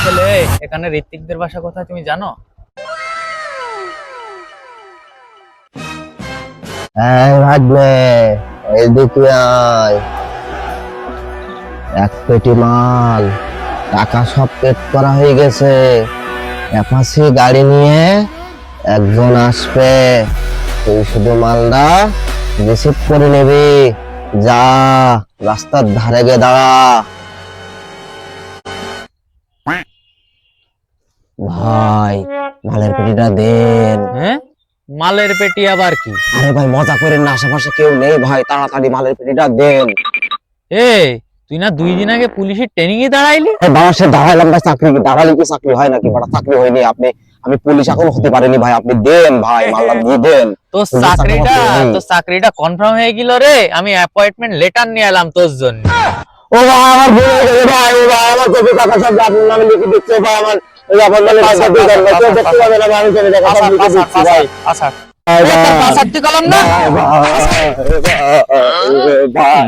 ছেলে, এখানে ঋত্বিকদের বাসা কোথায় তুমি জানো? হ্যাঁ ভাগ্নে, এইদিকে আয়। এক পেটি মাল, টাকা সব পেড করা হয়ে গেছে। অ্যাপাচি গাড়ি নিয়ে একজন আসবে, তুই শুধু মালটা রিসিভ করে নিবি। যা, রাস্তার ধারে গিয়ে দাঁড়া। ভাই, মালের পেটিটা দেন। হ্যাঁ, মালের পেটি আবার কি? আরে ভাই, মজা করেন না, আশেপাশে কেউ নেই ভাই, তাড়াতাড়ি মালের পেটিটা দেন। এই, তুই না 2 দিন আগে পুলিশের ট্রেনিং এ দাঁড়াইলি? বাবার সাথে দাঁড়াইলাম ভাই, চাকরি দাঁড়ালে কি চাকরি হয় নাকি? বড় চাকরি হয়নি। আমি পুলিশ এখনো হতে পারিনি ভাই, আপনি দেন ভাই, মাল্লা দিয়ে দেন। তোর চাকরিটা কনফার্ম হয়ে গেল রে। আমি অ্যাপয়েন্টমেন্ট লেটার নিয়ে এলাম তোর জন্য। ও ভাই, আমার ভুল হয়ে গেছে ভাই। ও ভাই, আমার কত টাকা সব আপনার নামে লিখে দিচ্ছে ভাই। আমার ওই আপনার টাকা দিয়ে দেন ভাই, কেউ দেখতে পাবে না ভাই, আমি চলে টাকা সব লিখে দিচ্ছি ভাই। আচ্ছা, ভাই, তোর পাসার তুই কলম না? ভাই, ভাই, ভাই।